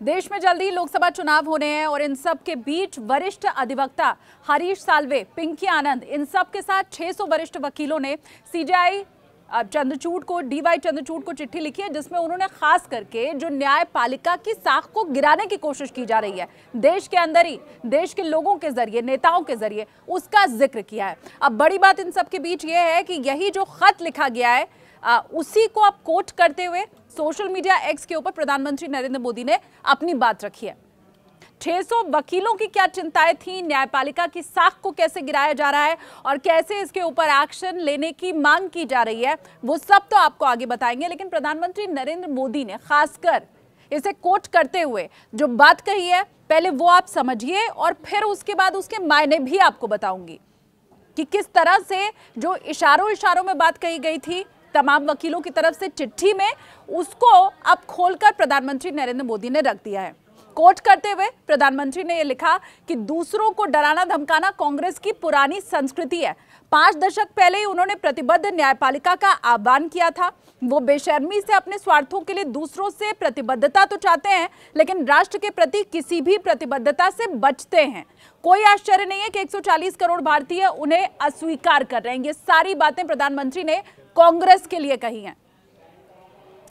देश में जल्दी लोकसभा चुनाव होने हैं और इन सब के बीच वरिष्ठ अधिवक्ता हरीश साल्वे, पिंकी आनंद, इन सब के साथ 600 वरिष्ठ वकीलों ने सीजेआई चंद्रचूड़ को, डीवाई चंद्रचूड़ को चिट्ठी लिखी है, जिसमें उन्होंने खास करके जो न्यायपालिका की साख को गिराने की कोशिश की जा रही है देश के अंदर ही, देश के लोगों के जरिए, नेताओं के जरिए, उसका जिक्र किया है। अब बड़ी बात इन सब के बीच ये है कि यही जो खत लिखा गया है उसी को अब कोट करते हुए सोशल मीडिया एक्स के ऊपर प्रधानमंत्री नरेंद्र मोदी ने अपनी बात रखी है। 600 वकीलों की क्या चिंताएं थी, न्यायपालिका की साख को कैसे गिराया जा रहा है और कैसे इसके ऊपर एक्शन लेने की मांग की जा रही है, वो सब तो आपको आगे बताएंगे। लेकिन प्रधानमंत्री नरेंद्र मोदी ने खासकर इसे कोट करते हुए जो बात कही है, पहले वो आप समझिए और फिर उसके बाद उसके मायने भी आपको बताऊंगी कि किस तरह से जो इशारों में बात कही गई थी तमाम वकीलों की तरफ से चिट्ठी में, उसको अब खोलकर प्रधानमंत्री नरेंद्र मोदी ने रख दिया है। कोट करते हुए प्रधानमंत्री ने यह लिखा कि दूसरों को डराना धमकाना कांग्रेस की पुरानी संस्कृति है। 5 दशक पहले ही उन्होंने प्रतिबद्ध न्यायपालिका का आह्वान किया था। वो बेशर्मी से अपने स्वार्थों के लिए दूसरों से प्रतिबद्धता तो चाहते हैं, लेकिन राष्ट्र के प्रति किसी भी प्रतिबद्धता से बचते हैं। कोई आश्चर्य नहीं है कि 140 करोड़ भारतीय उन्हें अस्वीकार कर रहे हैं। ये सारी बातें प्रधानमंत्री ने कांग्रेस के लिए कही हैं।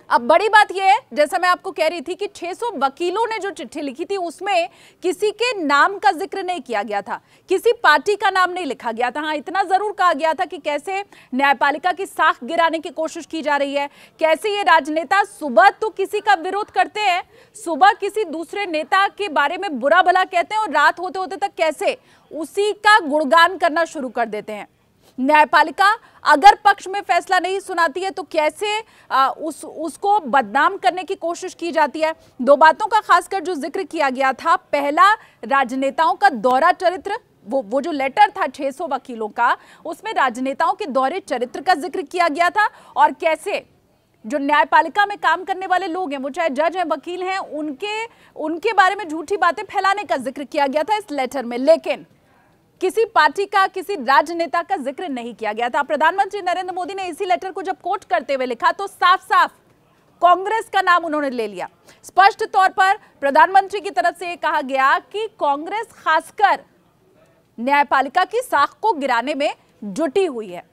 अब बड़ी बात यह है, जैसा मैं आपको कह रही थी कि 600 वकीलों ने जो चिट्ठी लिखी थी उसमें किसी के नाम का जिक्र नहीं किया गया था, किसी पार्टी का नाम नहीं लिखा गया था। हाँ, इतना जरूर कहा गया था कि कैसे न्यायपालिका की साख गिराने की कोशिश की जा रही है, कैसे ये राजनेता सुबह तो किसी का विरोध करते हैं, सुबह किसी दूसरे नेता के बारे में बुरा भला कहते हैं और रात होते होते तक कैसे उसी का गुणगान करना शुरू कर देते हैं। न्यायपालिका अगर पक्ष में फैसला नहीं सुनाती है तो कैसे उसको बदनाम करने की कोशिश की जाती है। 2 बातों का खासकर जो जिक्र किया गया था, पहला राजनेताओं का दौरा चरित्र, वो जो लेटर था 600 वकीलों का, उसमें राजनेताओं के दौरे चरित्र का जिक्र किया गया था और कैसे जो न्यायपालिका में काम करने वाले लोग हैं, वो चाहे जज हैं, वकील हैं, उनके बारे में झूठी बातें फैलाने का जिक्र किया गया था इस लेटर में। लेकिन किसी पार्टी का, किसी राजनेता का जिक्र नहीं किया गया था। प्रधानमंत्री नरेंद्र मोदी ने इसी लेटर को जब कोट करते हुए लिखा तो साफ साफ कांग्रेस का नाम उन्होंने ले लिया। स्पष्ट तौर पर प्रधानमंत्री की तरफ से यह कहा गया कि कांग्रेस खासकर न्यायपालिका की साख को गिराने में जुटी हुई है।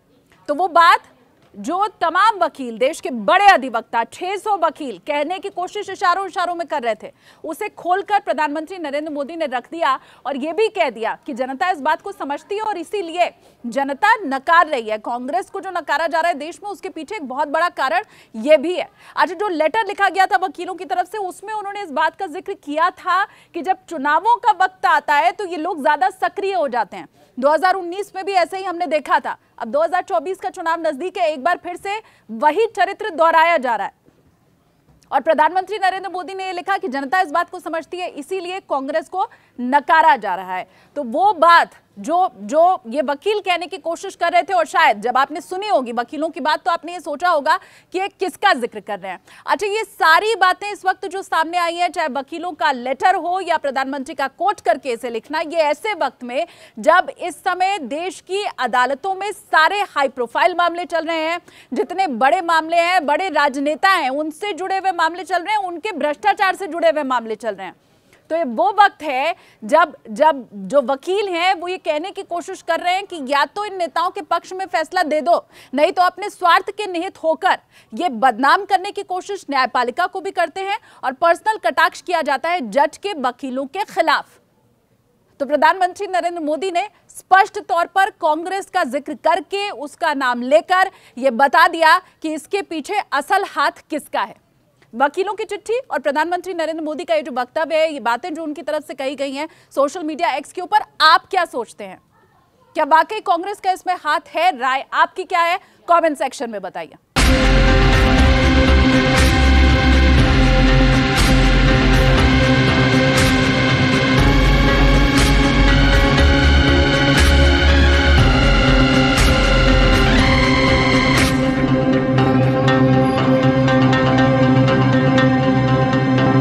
तो वो बात जो तमाम वकील, देश के बड़े अधिवक्ता, 600 वकील कहने की कोशिश इशारों में कर रहे थे, उसे खोलकर प्रधानमंत्री नरेंद्र मोदी ने रख दिया और यह भी कह दिया कि जनता इस बात को समझती है और इसीलिए जनता नकार रही है। कांग्रेस को जो नकारा जा रहा है देश में, उसके पीछे एक बहुत बड़ा कारण यह भी है। आज जो लेटर लिखा गया था वकीलों की तरफ से, उसमें उन्होंने इस बात का जिक्र किया था कि जब चुनावों का वक्त आता है तो ये लोग ज्यादा सक्रिय हो जाते हैं। 2019 में भी ऐसे ही हमने देखा था। अब 2024 का चुनाव नजदीक है, एक बार फिर से वही चरित्र दोहराया जा रहा है और प्रधानमंत्री नरेंद्र मोदी ने यह लिखा कि जनता इस बात को समझती है, इसीलिए कांग्रेस को नकारा जा रहा है। तो वो बात जो ये वकील कहने की कोशिश कर रहे थे, और शायद जब आपने सुनी होगी वकीलों की बात तो आपने ये सोचा होगा कि ये किसका जिक्र कर रहे हैं। अच्छा, ये सारी बातें इस वक्त जो सामने आई हैं, चाहे वकीलों का लेटर हो या प्रधानमंत्री का कोट करके इसे लिखना, ये ऐसे वक्त में जब इस समय देश की अदालतों में सारे हाई प्रोफाइल मामले चल रहे हैं, जितने बड़े मामले हैं, बड़े राजनेता हैं उनसे जुड़े हुए मामले चल रहे हैं, उनके भ्रष्टाचार से जुड़े हुए मामले चल रहे हैं। तो ये वो वक्त है जब जो वकील हैं वो ये कहने की कोशिश कर रहे हैं कि या तो इन नेताओं के पक्ष में फैसला दे दो, नहीं तो अपने स्वार्थ के निहित होकर ये बदनाम करने की कोशिश न्यायपालिका को भी करते हैं और पर्सनल कटाक्ष किया जाता है जज के, वकीलों के खिलाफ। तो प्रधानमंत्री नरेंद्र मोदी ने स्पष्ट तौर पर कांग्रेस का जिक्र करके, उसका नाम लेकर यह बता दिया कि इसके पीछे असल हाथ किसका है। वकीलों की चिट्ठी और प्रधानमंत्री नरेंद्र मोदी का ये जो वक्तव्य है, ये बातें जो उनकी तरफ से कही गई हैं सोशल मीडिया एक्स के ऊपर, आप क्या सोचते हैं? क्या वाकई कांग्रेस का इसमें हाथ है? राय आपकी क्या है? कमेंट सेक्शन में बताइए।